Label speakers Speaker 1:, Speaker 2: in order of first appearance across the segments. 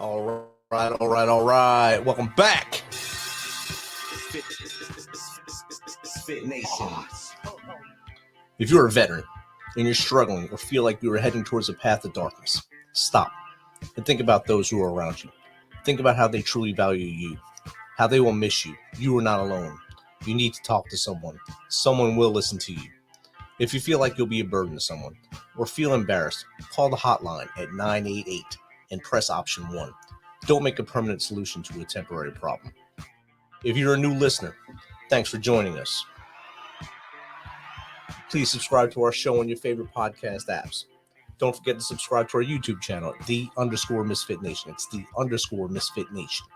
Speaker 1: All right. Welcome back. If you're a veteran and you're struggling or feel like you are heading towards a path of darkness, stop and think about those who are around you. Think about how they truly value you, how they will miss you. You are not alone. You need to talk to someone. Someone will listen to you. If you feel like you'll be a burden to someone or feel embarrassed, call the hotline at 988 and press option 1. Don't make a permanent solution to a temporary problem. If you're a new listener, thanks for joining us. Please subscribe to our show on your favorite podcast apps. Don't forget to subscribe to our YouTube channel, _Misfit Nation. It's _Misfit Nation.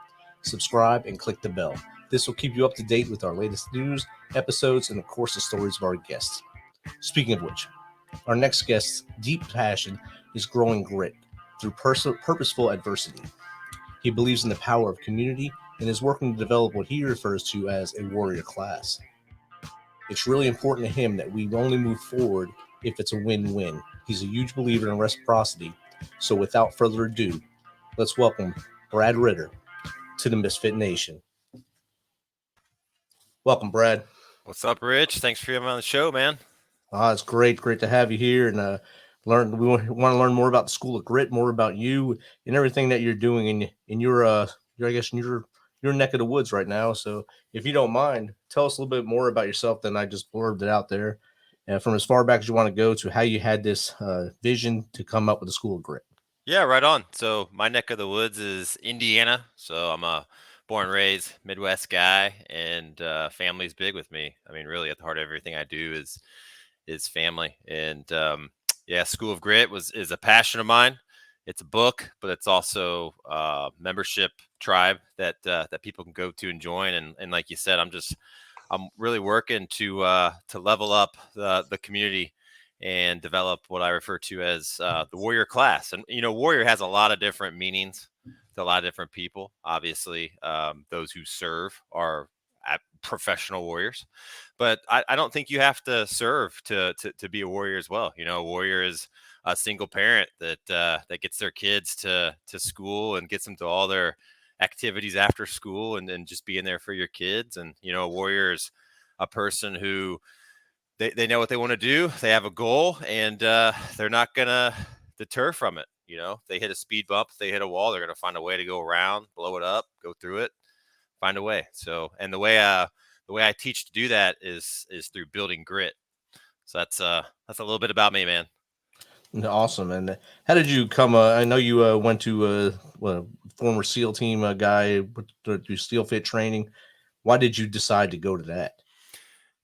Speaker 1: Subscribe and click the bell. This will keep you up to date with our latest news, episodes, and of course the stories of our guests. Speaking of which, our next guest's deep passion is growing grit through purposeful adversity. He believes in the power of community and is working to develop what he refers to as a warrior class. It's really important to him that we only move forward if it's a win-win. He's a huge believer in reciprocity. So without further ado, let's welcome Brad Ritter to the Misfit Nation. Welcome, Brad.
Speaker 2: What's up, Rich? Thanks for having me on the show, man.
Speaker 1: It's great to have you here, and we want to learn more about the School of Grit, more about you and everything that you're doing in your I guess in your neck of the woods right now. So if you don't mind, tell us a little bit more about yourself than I just blurbed it out there, from as far back as you want to go to how you had this vision to come up with the School of Grit.
Speaker 2: Yeah, right on. So my neck of the woods is Indiana. So I'm a born and raised Midwest guy, and family's big with me. I mean, really, at the heart of everything I do is family. And yeah, School of Grit is a passion of mine. It's a book, but it's also a membership tribe that people can go to and join. And like you said, I'm really working to level up the community and develop what I refer to as the warrior class. And warrior has a lot of different meanings to a lot of different people. Obviously, those who serve are professional warriors, but I don't think you have to serve to be a warrior as well. A warrior is a single parent that gets their kids to school and gets them to all their activities after school, and then just being there for your kids. And a warrior is a person who they know what they want to do. They have a goal, and they're not gonna deter from it. They hit a speed bump, they hit a wall, they're gonna find a way to go around, blow it up, go through it, find a way. So, and the way I teach to do that is through building grit. So that's a little bit about me, man.
Speaker 1: Awesome. And how did you come? I know you went to a former SEAL team guy to SEAL Fit training. Why did you decide to go to that?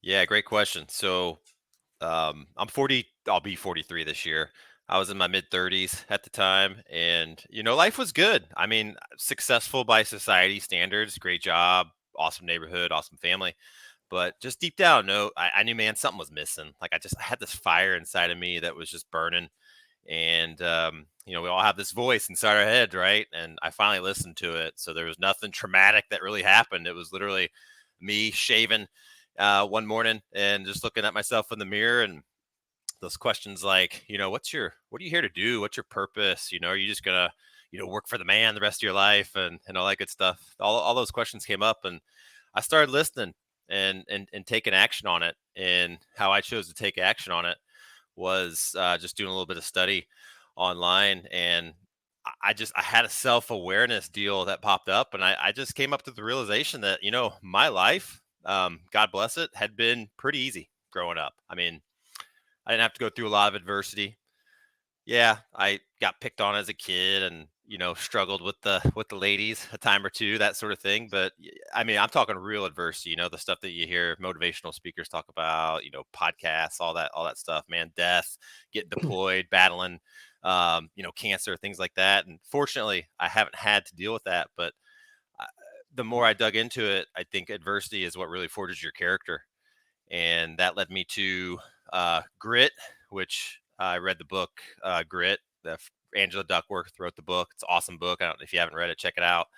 Speaker 2: Yeah, great question. So I'm 40. I'll be 43 this year. I was in my mid 30s at the time, and life was good. I mean, successful by society standards, great job, awesome neighborhood, awesome family. But just deep down, no, I knew, man, something was missing. Like I had this fire inside of me that was just burning. And we all have this voice inside our head, right? And I finally listened to it. So there was nothing traumatic that really happened. It was literally me shaving one morning and just looking at myself in the mirror, and those questions like, what are you here to do? What's your purpose? Are you just gonna, work for the man the rest of your life, and all that good stuff? All those questions came up, and I started listening and taking action on it. And how I chose to take action on it was just doing a little bit of study online. And I had a self-awareness deal that popped up, and I just came up to the realization that, my life, God bless it, had been pretty easy growing up. I mean, I didn't have to go through a lot of adversity. Yeah, I got picked on as a kid, and struggled with the ladies a time or two, that sort of thing. But I mean, I'm talking real adversity. The stuff that you hear motivational speakers talk about. Podcasts, all that stuff. Man, death, getting deployed, battling, cancer, things like that. And fortunately, I haven't had to deal with that. But the more I dug into it, I think adversity is what really forges your character, and that led me to Grit, which I read the book Grit. Angela Duckworth wrote the book. It's an awesome book. I don't know if you haven't read it, check it out.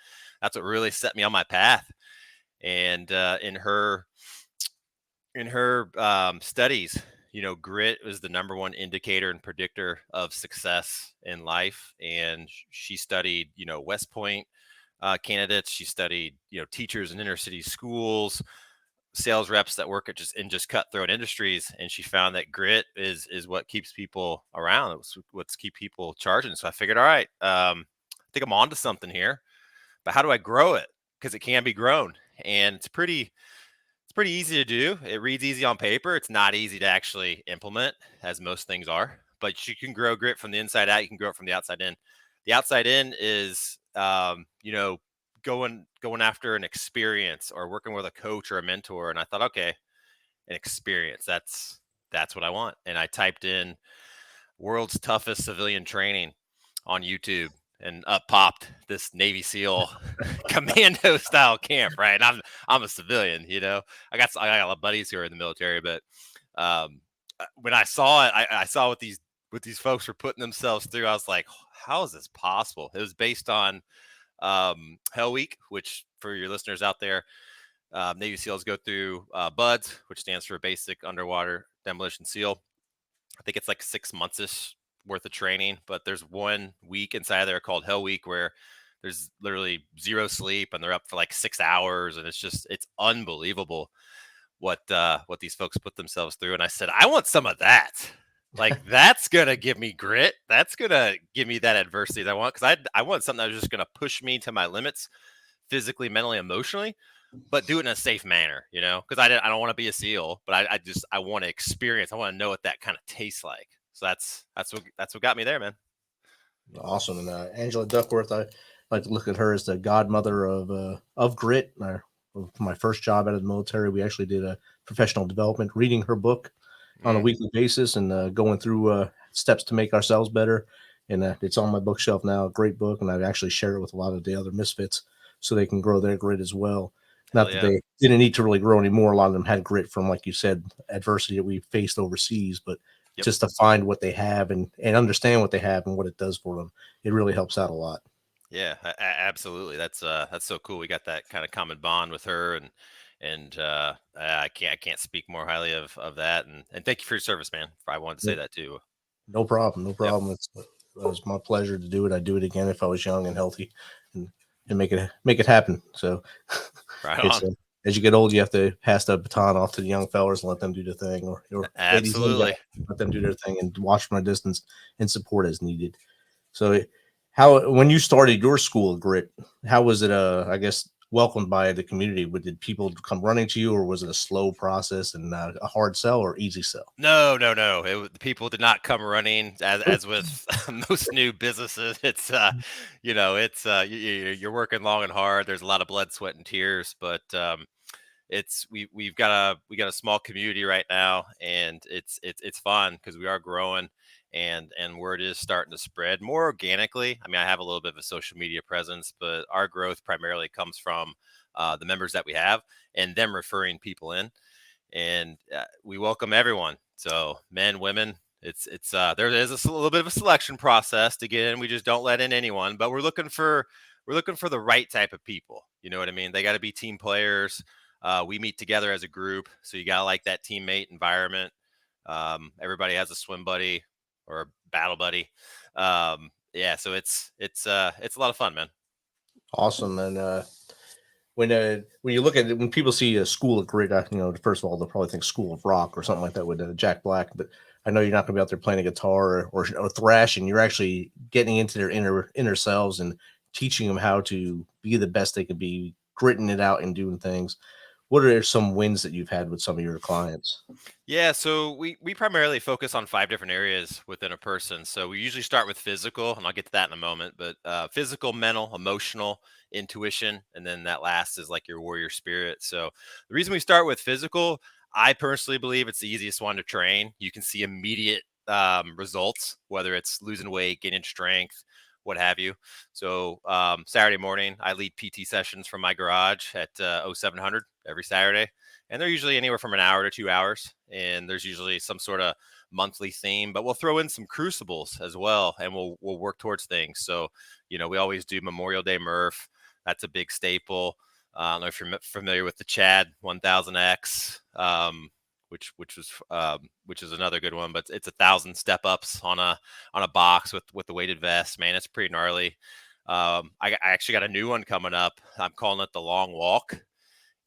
Speaker 2: That's what really set me on my path. And in her studies, grit is the number one indicator and predictor of success in life. And she studied, West Point candidates. She studied, teachers in inner city schools, sales reps that work at just cutthroat industries, and she found that grit is what keeps people around. It's what's keep people charging. So I figured, all right, I think I'm onto something here, but how do I grow it? Because it can be grown, and it's pretty easy to do. It reads easy on paper. It's not easy to actually implement, as most things are. But you can grow grit from the inside out. You can grow it from the outside in. The outside in is, going after an experience or working with a coach or a mentor. And I thought, okay, an experience. That's what I want. And I typed in world's toughest civilian training on YouTube, and up popped this Navy SEAL commando style camp. Right, and I'm a civilian. I got a lot of buddies who are in the military, but when I saw it, I saw what these folks were putting themselves through. I was like, how is this possible? It was based on Hell Week, which for your listeners out there, Navy SEALs go through BUDS, which stands for Basic Underwater Demolition SEAL. I think it's like 6 months worth of training, but there's 1 week inside there called Hell Week where there's literally zero sleep and they're up for like 6 hours, and it's unbelievable what these folks put themselves through. And I said, I want some of that. Like, that's gonna give me grit. That's gonna give me that adversity that I want, because I want something that's just gonna push me to my limits, physically, mentally, emotionally, but do it in a safe manner, because I don't want to be a SEAL, but I want to experience. I want to know what that kind of tastes like. So that's what got me there, man.
Speaker 1: Awesome. And Angela Duckworth, I like to look at her as the godmother of grit. My first job out of the military, we actually did a professional development, reading her book on a
Speaker 2: Mm,
Speaker 1: weekly basis and going through steps to make ourselves better. And it's on my bookshelf now, a great book. And I've actually shared it with a lot of the other misfits so they can grow their grit as well.
Speaker 2: hell
Speaker 1: Not that
Speaker 2: yeah,
Speaker 1: they didn't need to really grow anymore. A lot of them had grit from, like you said, adversity that we faced overseas, but
Speaker 2: yep,
Speaker 1: just to find what they have and understand what they have and what it does for them, it really helps out a lot.
Speaker 2: yeah, absolutely. That's so cool. We got that kind of common bond with her, and I can't speak more highly of that. And thank you for your service, man. I wanted to say that too.
Speaker 1: No problem. No
Speaker 2: Yep,
Speaker 1: problem. It was my pleasure to do it. I'd do it again if I was young and healthy, and make it happen. So
Speaker 2: right
Speaker 1: it's
Speaker 2: on.
Speaker 1: as you get old, you have to pass the baton off to the young fellas and let them do their thing, or ladies and
Speaker 2: Absolutely.
Speaker 1: guys, let them do their thing and watch from a distance and support as needed. So, how when you started your school of grit, how was it? I guess welcomed by the community. Did people come running to you, or was it a slow process and a hard sell or easy sell?
Speaker 2: No, no, no. The people did not come running, as with most new businesses. You're working long and hard. There's a lot of blood, sweat, and tears, but we've got a small community right now, and it's fun because we are growing, and word is starting to spread more organically. I mean, I have a little bit of a social media presence, but our growth primarily comes from the members that we have and them referring people in, and we welcome everyone. So men, women. There is little bit of a selection process to get in. We just don't let in anyone, but we're looking for the right type of people. You know what I mean? They got to be team players. We meet together as a group, so you gotta like that teammate environment. Everybody has a swim buddy or a battle buddy. Yeah, so it's a lot of fun, man.
Speaker 1: Awesome. And when you look at it, when people see a School of Grit, first of all, they'll probably think School of Rock or something like that with Jack Black. But I know you're not going to be out there playing a guitar or thrashing. You're actually getting into their inner selves and teaching them how to be the best they can be, gritting it out and doing things. What are some wins that you've had with some of your clients?
Speaker 2: Yeah, so we primarily focus on 5 different areas within a person. So we usually start with physical, and I'll get to that in a moment. But physical, mental, emotional, intuition, and then that last is like your warrior spirit. So the reason we start with physical, I personally believe it's the easiest one to train. You can see immediate results, whether it's losing weight, gaining strength, what have you. So Saturday morning, I lead PT sessions from my garage at 0700 every Saturday, and they're usually anywhere from an hour to 2 hours. And there's usually some sort of monthly theme, but we'll throw in some crucibles as well, and we'll work towards things. So, we always do Memorial Day Murph. That's a big staple. I don't know if you're familiar with the Chad 1000X. which is another good one. But it's 1,000 step ups on a box with the weighted vest. Man, it's pretty gnarly. I actually got a new one coming up. I'm calling it the long walk,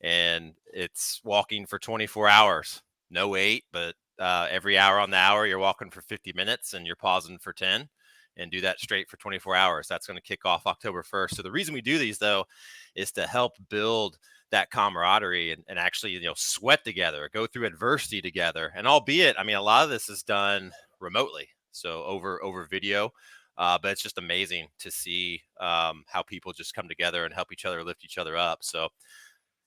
Speaker 2: and it's walking for 24 hours. No wait, but every hour on the hour, you're walking for 50 minutes and you're pausing for 10, and do that straight for 24 hours. That's going to kick off October 1st. So the reason we do these, though, is to help build that camaraderie and actually, sweat together, go through adversity together. And albeit, I mean, a lot of this is done remotely, so over video. But it's just amazing to see how people just come together and help each other lift each other up. So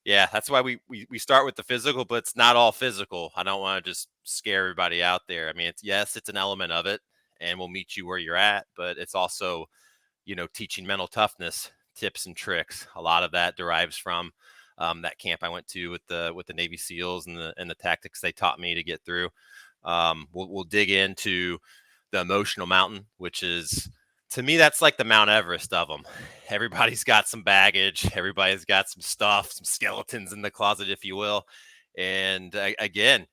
Speaker 2: yeah, that's why we start with the physical, but it's not all physical. I don't want to just scare everybody out there. I mean, it's an element of it, and we'll meet you where you're at, but it's also, teaching mental toughness tips and tricks. A lot of that derives from that camp I went to with the Navy SEALs and the tactics they taught me to get through. We'll dig into the emotional mountain, which is, to me, that's like the Mount Everest of them. Everybody's got some baggage. Everybody's got some stuff, some skeletons in the closet, if you will. And again,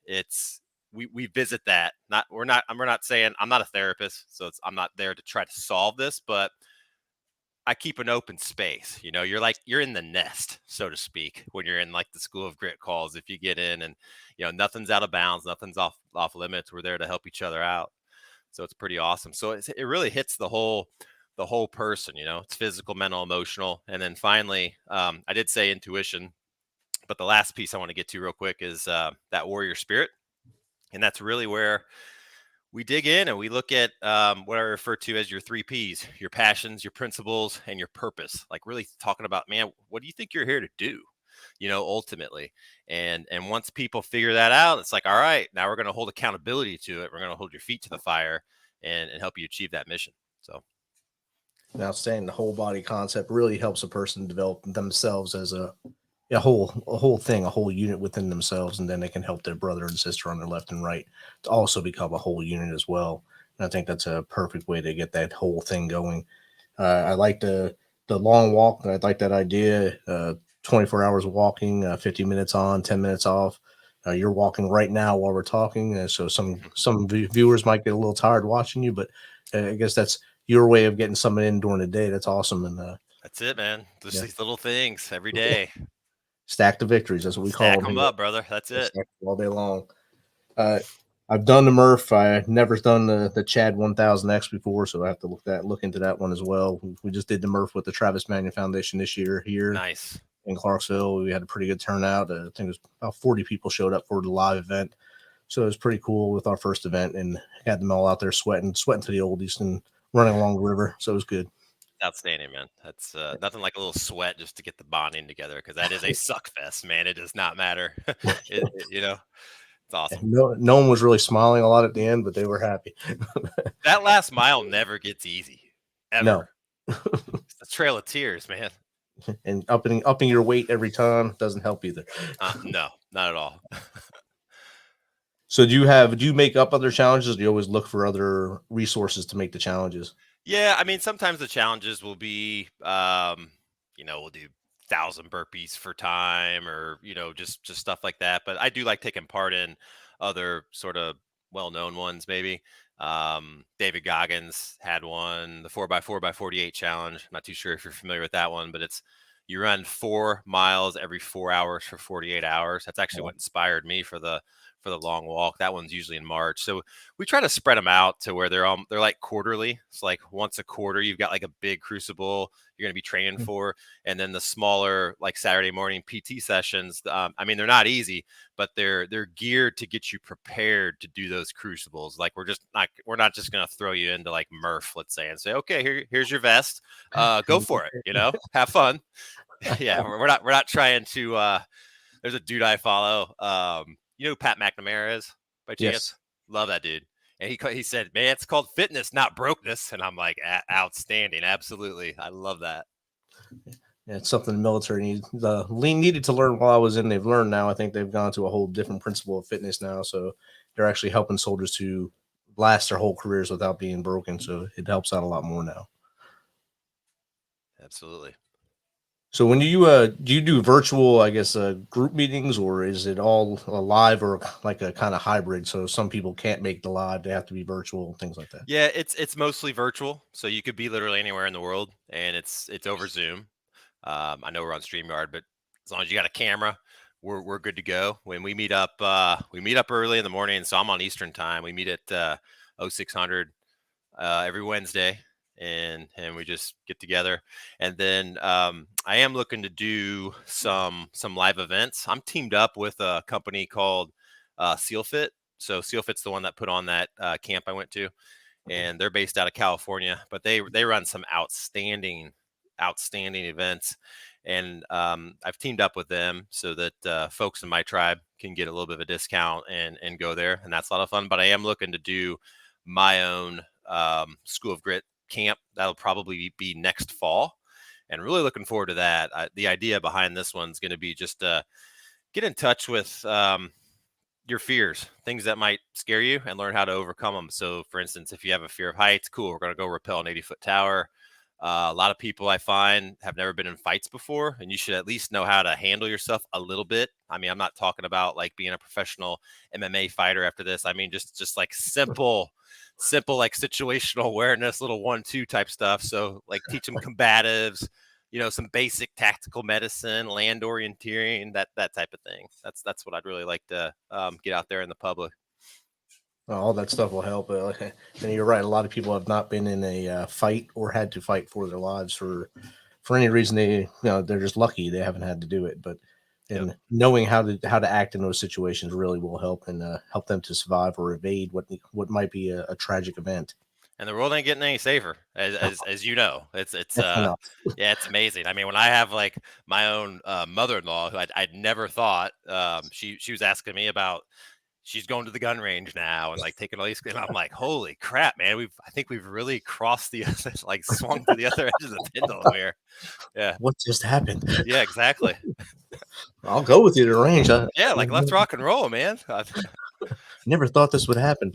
Speaker 2: we visit that. We're not saying, I'm not a therapist, so I'm not there to try to solve this, but I keep an open space. You're in the nest, so to speak, when you're in like the School of Grit calls. If you get in and nothing's out of bounds, nothing's off limits, we're there to help each other out. So it's pretty awesome. So it really hits the whole person. It's physical, mental, emotional, and then finally, I did say intuition, but the last piece I want to get to real quick is that warrior spirit, and that's really where we dig in and we look at what I refer to as your 3 Ps: your passions, your principles, and your purpose. Like really talking about, man, what do you think you're here to do? Ultimately. And once people figure that out, it's like, all right, now we're going to hold accountability to it. We're going to hold your feet to the fire and help you achieve that mission. So
Speaker 1: Now, saying the whole body concept really helps a person develop themselves as a whole thing, a whole unit within themselves, and then they can help their brother and sister on their left and right to also become a whole unit as well. And I think that's a perfect way to get that whole thing going. I like the long walk. I like that idea. 24 hours of walking, 50 minutes on, 10 minutes off. You're walking right now while we're talking, so some viewers might get a little tired watching you, but I guess that's your way of getting something in during the day. That's awesome, and
Speaker 2: that's it, man. Just
Speaker 1: yeah,
Speaker 2: these little things every day.
Speaker 1: stack the victories. That's what we call
Speaker 2: Stack
Speaker 1: them
Speaker 2: them
Speaker 1: here.
Speaker 2: up, brother. That's it.
Speaker 1: Stack all day long. Uh, I've done the Murph. I never done the Chad 1000X before, so I have to look into that one as well. We just did the Murph with the Travis Manion Foundation this year here
Speaker 2: Nice.
Speaker 1: in Clarksville. We had a pretty good turnout. I think it was about 40 people showed up for the live event, so it was pretty cool with our first event, and had them all out there sweating to the oldies and running along the river. So it was good.
Speaker 2: Outstanding, man. That's nothing like a little sweat just to get the bonding together, because that is a suck fest, man. It does not matter. It's awesome.
Speaker 1: No one was really smiling a lot at the end, but they were happy.
Speaker 2: That last mile never gets easy,
Speaker 1: No,
Speaker 2: ever. It's a trail of tears, man.
Speaker 1: and upping your weight every time doesn't help either.
Speaker 2: No, not at all.
Speaker 1: So do you make up other challenges? Or do you always look for other resources to make the challenges?
Speaker 2: Yeah, I mean, sometimes the challenges will be, we'll do 1,000 burpees for time, or just stuff like that. But I do like taking part in other sort of well-known ones, maybe. David Goggins had one, the 4x4x48 challenge. Not too sure if you're familiar with that one, but it's you run 4 miles every 4 hours for 48 hours. That's actually what inspired me for the long walk. That one's usually in March. So we try to spread them out to where they're like quarterly. It's like once a quarter, you've got like a big crucible you're going to be training for, and then the smaller like Saturday morning PT sessions. I mean, they're not easy, but they're geared to get you prepared to do those crucibles. Like we're not just going to throw you into like Murph, let's say, and say, okay, here's your vest, go for it. Have fun. Yeah, we're not trying to. There's a dude I follow. You know who Pat McNamara is by chance?
Speaker 1: Yes.
Speaker 2: Love that dude. And he said, man, it's called fitness, not brokenness. And I'm like, outstanding. Absolutely. I love that.
Speaker 1: Yeah, it's something the military needed to learn while I was in. They've learned now. I think they've gone to a whole different principle of fitness now. So they're actually helping soldiers to last their whole careers without being broken. So it helps out a lot more now.
Speaker 2: Absolutely.
Speaker 1: So when do you do virtual, I guess, group meetings, or is it all live, or like a kind of hybrid? So some people can't make the live; they have to be virtual and things like that.
Speaker 2: Yeah, it's mostly virtual, so you could be literally anywhere in the world, and it's over Zoom. I know we're on StreamYard, but as long as you got a camera, we're good to go. When we meet up early in the morning. So I'm on Eastern time. We meet at 0600 every Wednesday, and we just get together. And then I am looking to do some live events. I'm teamed up with a company called SealFit. So SealFit's the one that put on that camp I went to, and they're based out of California, but they run some outstanding events. And I've teamed up with them so that folks in my tribe can get a little bit of a discount and go there, and that's a lot of fun. But I am looking to do my own School of Grit camp. That'll probably be next fall, and really looking forward to that. The idea behind this one's going to be just get in touch with your fears, things that might scare you, and learn how to overcome them. So, for instance, if you have a fear of heights, cool, we're going to go rappel an 80-foot tower. A lot of people I find have never been in fights before, and you should at least know how to handle yourself a little bit. I mean, I'm not talking about like being a professional MMA fighter after this. I mean, just like simple like situational awareness, little 1-2 type stuff. So, like teach them combatives, some basic tactical medicine, land orienteering, that type of thing. That's what I'd really like to get out there in the public.
Speaker 1: All that stuff will help. And you're right. A lot of people have not been in a fight or had to fight for their lives for any reason. They're just lucky they haven't had to do it. But
Speaker 2: Yep.
Speaker 1: and knowing how to act in those situations really will help, and help them to survive or evade what might be a tragic event.
Speaker 2: And the world ain't getting any safer, as you know. It's
Speaker 1: Definitely not.
Speaker 2: yeah, it's amazing. I mean, when I have like my own mother-in-law who I'd never thought, she was asking me about, she's going to the gun range now and like taking all these, and I'm like, holy crap, man, I think we've really crossed the like swung to the other edge of the pendulum here. Yeah.
Speaker 1: What just happened?
Speaker 2: Yeah, exactly.
Speaker 1: I'll go with you to range. I
Speaker 2: Yeah, like let's rock and roll, man.
Speaker 1: never thought this would happen.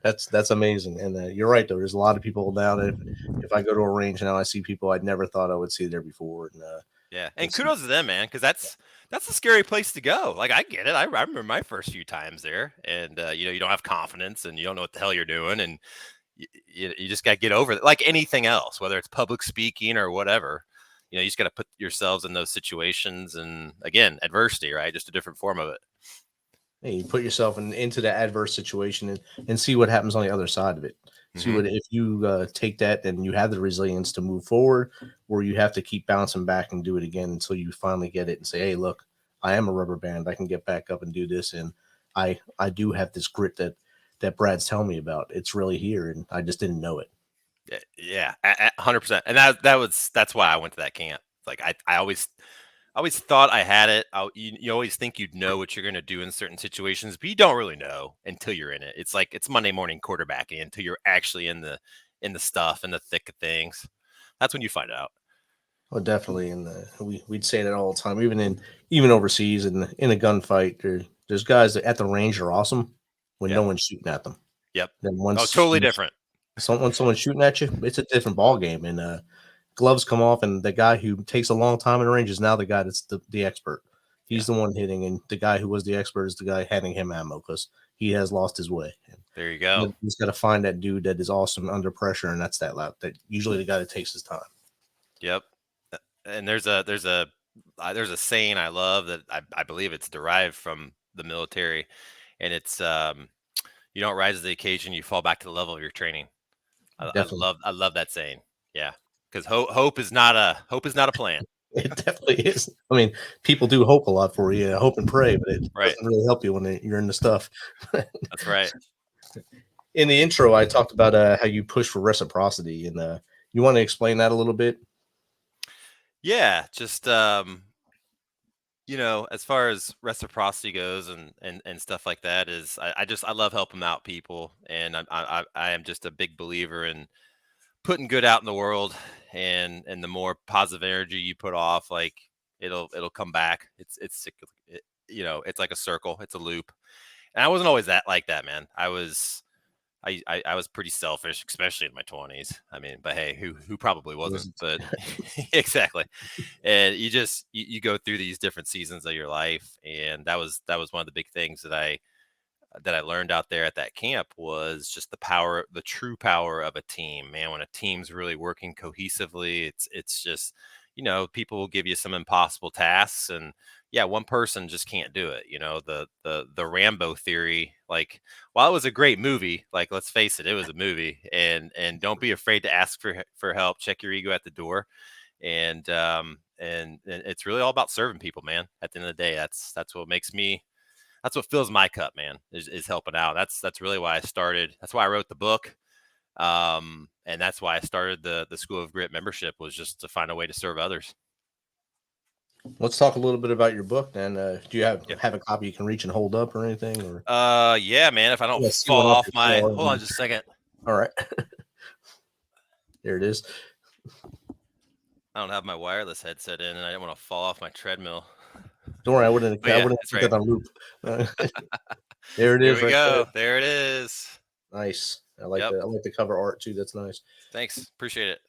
Speaker 1: That's amazing, and you're right though. There's a lot of people now that if I go to a range now, I see people I'd never thought I would see there before, and
Speaker 2: Yeah, and
Speaker 1: it's
Speaker 2: kudos to them, man, because that's a scary place to go. Like I get it. I remember my first few times there, and you don't have confidence, and you don't know what the hell you're doing, and you just got to get over it. Like anything else, whether it's public speaking or whatever, you just got to put yourselves in those situations, and again, adversity, right? Just a different form of it.
Speaker 1: hey, you put yourself into the adverse situation, and see what happens on the other side of it. See
Speaker 2: Hmm.
Speaker 1: what if you take that and you have the resilience to move forward, or you have to keep bouncing back and do it again until you finally get it and say, "Hey, look, I am a rubber band. I can get back up and do this, and I do have this grit that Brad's telling me about. It's really here, and I just didn't know it."
Speaker 2: Yeah, 100%. And that's why I went to that camp. Like I always thought I had it. You always think you'd know what you're going to do in certain situations, but you don't really know until you're in it. It's like it's Monday morning quarterbacking until you're actually in the stuff in the thick of things. That's when you find out.
Speaker 1: Oh, definitely, and we'd say that all the time, even overseas and in a gunfight. There's guys that at the range are awesome when
Speaker 2: Yeah.
Speaker 1: no one's shooting at them.
Speaker 2: Yep.
Speaker 1: Then
Speaker 2: Oh,
Speaker 1: once
Speaker 2: totally different.
Speaker 1: someone's shooting at you, it's a different ball game, and gloves come off, and the guy who takes a long time in the range is now the guy that's the expert.
Speaker 2: Yeah.
Speaker 1: He's the one hitting, and the guy who was the expert is the guy handing him ammo because he has lost his way. And
Speaker 2: There you go.
Speaker 1: you just got to find that dude that is awesome under pressure, and that's that loud. That usually the guy that takes his time.
Speaker 2: Yep. And there's a saying I love that I believe it's derived from the military, and it's you don't rise to the occasion, you fall back to the level of your training.
Speaker 1: Definitely.
Speaker 2: I love that saying. Yeah, because hope is not a plan.
Speaker 1: It definitely is. I mean, people do hope a lot for you, hope and pray, but it
Speaker 2: Right.
Speaker 1: doesn't really help you when you're in the stuff.
Speaker 2: That's right.
Speaker 1: In the intro, I talked about how you push for reciprocity, and you want to explain that a little bit?
Speaker 2: Yeah, just as far as reciprocity goes and stuff like that is I love helping out people, and I am just a big believer in putting good out in the world, and the more positive energy you put off, like it'll come back. It's like a circle, it's a loop. And I wasn't always that like that, man. I was I was pretty selfish, especially in my 20s. I mean, but hey, who probably
Speaker 1: It
Speaker 2: wasn't?
Speaker 1: was
Speaker 2: But exactly. And you go through these different seasons of your life, and that was one of the big things that I learned out there at that camp was just the true power of a team, man. When a team's really working cohesively, it's just, people will give you some impossible tasks, and yeah, one person just can't do it. The Rambo theory, like, while it was a great movie, like, let's face it, it was a movie, and don't be afraid to ask for help. Check your ego at the door, and it's really all about serving people, man. At the end of the day, that's what fills my cup, man, is helping out. That's really why I started. That's why I wrote the book. And that's why I started the School of Grit membership, was just to find a way to serve others.
Speaker 1: Let's talk a little bit about your book then. Do you
Speaker 2: Yeah.
Speaker 1: have a copy you can reach and hold up or anything? Or
Speaker 2: Yeah, man. If I don't
Speaker 1: let's see one
Speaker 2: fall
Speaker 1: off
Speaker 2: off
Speaker 1: your
Speaker 2: my,
Speaker 1: floor.
Speaker 2: hold on just a second.
Speaker 1: All right. There it is.
Speaker 2: I don't have my wireless headset in, and I didn't want to fall off my treadmill.
Speaker 1: Don't worry, I wouldn't
Speaker 2: But yeah, it's
Speaker 1: put
Speaker 2: right.
Speaker 1: that on loop. There it
Speaker 2: Here
Speaker 1: is
Speaker 2: we
Speaker 1: right
Speaker 2: go.
Speaker 1: there.
Speaker 2: There it is.
Speaker 1: Nice.
Speaker 2: Yep.
Speaker 1: I like the cover art too. That's nice.
Speaker 2: Thanks. Appreciate it.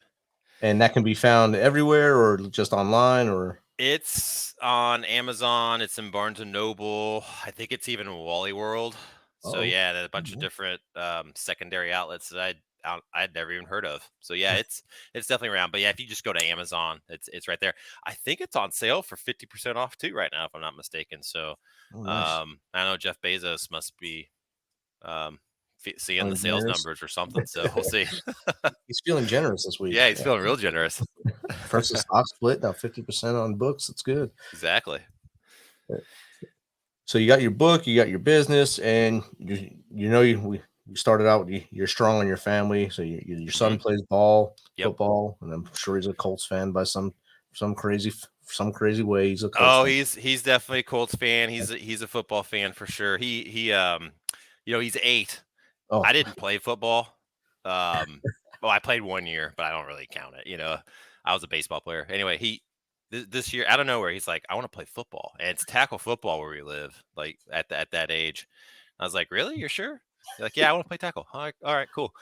Speaker 1: And that can be found everywhere or just online or
Speaker 2: It's on Amazon. It's in Barnes and Noble. I think it's even in Wally World. So
Speaker 1: oh.
Speaker 2: yeah, there's a bunch of different secondary outlets that I'd never even heard of. So yeah, it's definitely around. But yeah, if you just go to Amazon, it's right there. I think it's on sale for 50% off too right now, if I'm not mistaken. So
Speaker 1: Oh, nice.
Speaker 2: I know Jeff Bezos must be um, seeing the
Speaker 1: Feeling
Speaker 2: sales
Speaker 1: generous.
Speaker 2: numbers or something. So we'll see.
Speaker 1: He's feeling generous this week.
Speaker 2: Yeah, he's feeling real generous.
Speaker 1: First the stock split, now 50% on books. That's good.
Speaker 2: Exactly.
Speaker 1: So you got your book, you got your business, and you started out. You're strong in your family. So your son
Speaker 2: Mhm.
Speaker 1: plays
Speaker 2: Yep.
Speaker 1: football, and I'm sure he's a Colts fan by some crazy way. He's a Colts
Speaker 2: Oh,
Speaker 1: fan.
Speaker 2: he's definitely a Colts fan. He's a football fan for sure. He's 8.
Speaker 1: Oh,
Speaker 2: I didn't play football. Well, I played 1 year, but I don't really count it. I was a baseball player. Anyway, this year, out of nowhere, he's like, I want to play football, and it's tackle football where we live. Like at that age, I was like, really? You're sure? You're like, yeah, I want to play tackle. All right, cool.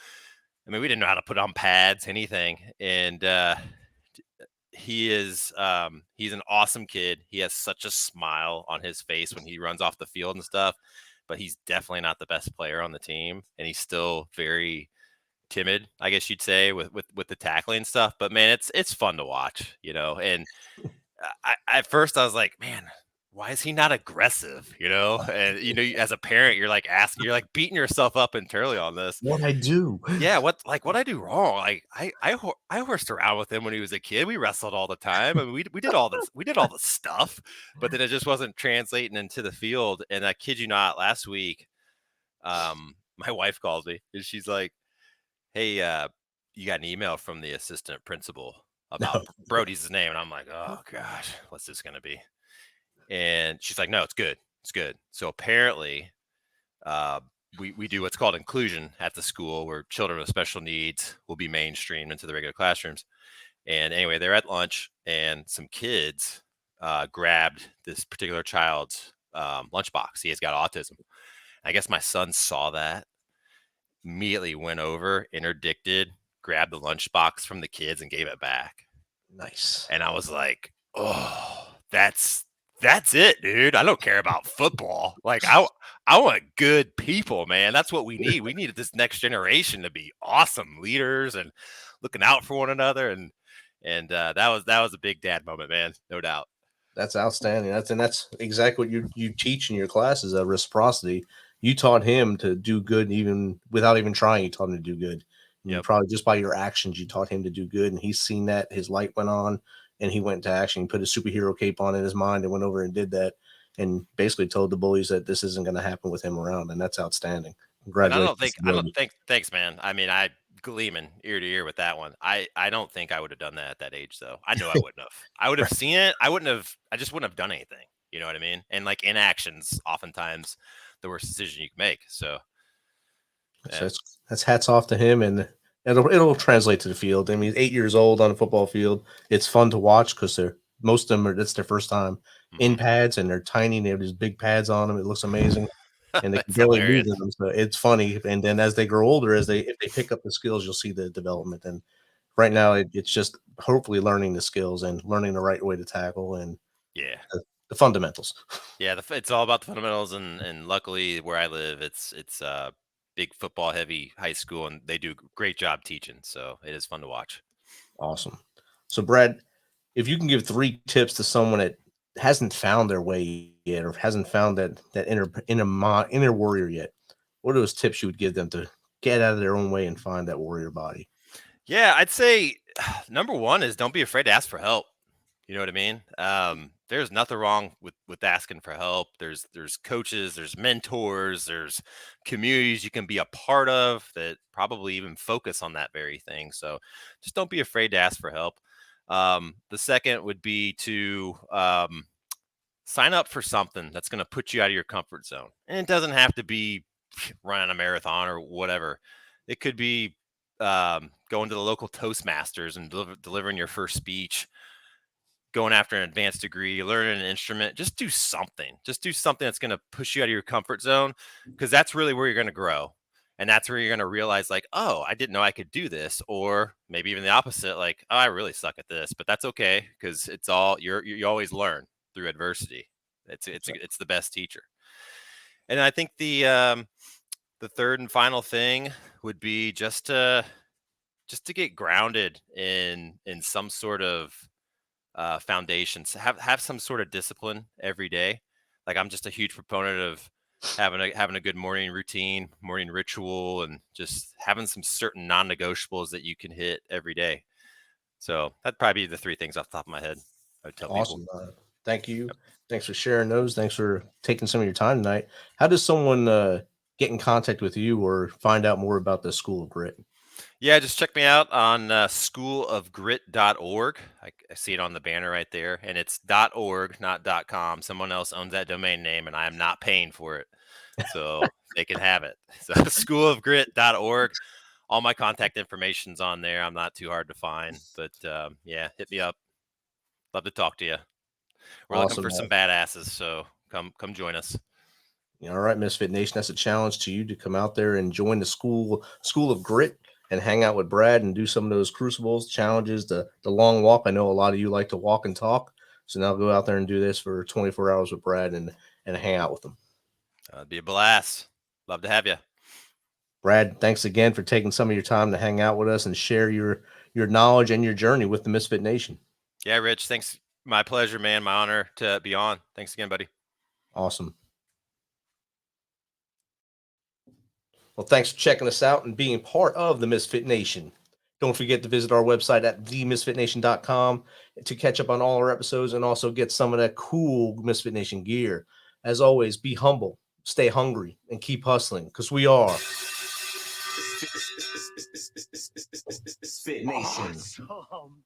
Speaker 2: I mean, we didn't know how to put on pads, anything, and he's an awesome kid. He has such a smile on his face when he runs off the field and stuff, but he's definitely not the best player on the team, and he's still very timid, I guess you'd say, with the tackling stuff. But man, it's fun to watch, and at first I was like, man, why is he not aggressive? And as a parent, you're like beating yourself up internally on this.
Speaker 1: what I do?
Speaker 2: Yeah, what I do wrong? Like I horsed around with him when he was a kid. We wrestled all the time. I mean, we did all this. We did all the stuff, but then it just wasn't translating into the field. And I kid you not, last week, my wife calls me and she's like, "Hey, you got an email from the assistant principal about
Speaker 1: No,
Speaker 2: Brody's his name?" And I'm like, "Oh gosh, what's this gonna be?" And she's like, "No, it's good. It's good." So apparently, uh, we do what's called inclusion at the school, where children with special needs will be mainstreamed into the regular classrooms. And anyway, they're at lunch, and some kids grabbed this particular child's lunchbox. He has got autism. I guess my son saw that, immediately went over, interdicted, grabbed the lunchbox from the kids, and gave it back.
Speaker 1: nice.
Speaker 2: And I was like, oh, that's it, dude. I don't care about football. Like I want good people, man. That's what we need. We needed this next generation to be awesome leaders and looking out for one another. And that was a big dad moment, man. No doubt.
Speaker 1: That's outstanding. That's exactly what you teach in your classes at Reciprocity. You taught him to do good even without even trying. You taught him to do good. And you
Speaker 2: Yep.
Speaker 1: probably just by your actions, you taught him to do good. And he's seen that his light went on and he went to action. He put a superhero cape on in his mind and went over and did that and basically told the bullies that this isn't going to happen with him around. And that's outstanding.
Speaker 2: And
Speaker 1: Congratulations.
Speaker 2: I don't think, thanks, man. I mean, I gleaming ear to ear with that one. I don't think I would have done that at that age, though. I know I wouldn't have. I would have seen it. I just wouldn't have done anything. You know what I mean? And like inactions, oftentimes the worst decision you can make. So,
Speaker 1: So
Speaker 2: yeah.
Speaker 1: that's hats off to him, and it'll translate to the field. I mean, 8 years old on a football field. It's fun to watch because most of them are that's their first time in
Speaker 2: Hmm.
Speaker 1: pads, and they're tiny. And they have these big pads on them. It looks amazing. and they can
Speaker 2: That's
Speaker 1: barely move
Speaker 2: hilarious.
Speaker 1: them. So it's funny. And then as they grow older, if they pick up the skills, you'll see the development. And right now, it's just hopefully learning the skills and learning the right way to tackle and
Speaker 2: Yeah.
Speaker 1: the fundamentals.
Speaker 2: Yeah, it's all about the fundamentals, and luckily where I live, it's big football heavy high school, and they do a great job teaching, so it is fun to watch.
Speaker 1: Awesome. So, Brad, if you can give 3 tips to someone that hasn't found their way yet or hasn't found that inner warrior yet, what are those tips you would give them to get out of their own way and find that warrior body?
Speaker 2: Yeah, I'd say number one is don't be afraid to ask for help. You know what I mean? There's nothing wrong with asking for help. There's coaches, there's mentors, there's communities you can be a part of that probably even focus on that very thing. So just don't be afraid to ask for help. The second would be to sign up for something that's going to put you out of your comfort zone, and it doesn't have to be running a marathon or whatever. It could be going to the local Toastmasters and delivering your first speech, going after an advanced degree, learning an instrument. Just do something. Just do something that's going to push you out of your comfort zone, because that's really where you're going to grow. And that's where you're going to realize, like, oh, I didn't know I could do this. Or maybe even the opposite, like, oh, I really suck at this, but that's okay, because it's all you always learn through adversity. It's the best teacher. And I think the third and final thing would be just to get grounded in some sort of foundations. Have some sort of discipline every day. Like, I'm just a huge proponent of having a good morning routine, morning ritual, and just having some certain non-negotiables that you can hit every day. So that'd probably be the 3 things off the top of my head I would tell people.
Speaker 1: Awesome. Thank you.
Speaker 2: Yep.
Speaker 1: Thanks for sharing those. Thanks for taking some of your time tonight. How does someone get in contact with you or find out more about the School of Grit?
Speaker 2: Yeah, just check me out on schoolofgrit.org. I see it on the banner right there, and it's .org, not .com. Someone else owns that domain name, and I am not paying for it, so they can have it. So schoolofgrit.org. All my contact information's on there. I'm not too hard to find, but yeah, hit me up. Love to talk to you. We're looking
Speaker 1: Awesome.
Speaker 2: for some badasses, so come join us.
Speaker 1: All right, Misfit Nation, that's a challenge to you to come out there and join the School of Grit and hang out with Brad and do some of those crucibles challenges, the long walk. I know a lot of you like to walk and talk, so now go out there and do this for 24 hours with Brad and hang out with them.
Speaker 2: It'd be a blast. Love to have you.
Speaker 1: Brad, thanks again for taking some of your time to hang out with us and share your knowledge and your journey with the Misfit Nation.
Speaker 2: Yeah, Rich, thanks. My pleasure, man. My honor to be on. Thanks again, buddy.
Speaker 1: Awesome. Well, thanks for checking us out and being part of the Misfit Nation. Don't forget to visit our website at themisfitnation.com to catch up on all our episodes and also get some of that cool Misfit Nation gear. As always, be humble, stay hungry, and keep hustling because we are Fit Nation. Awesome.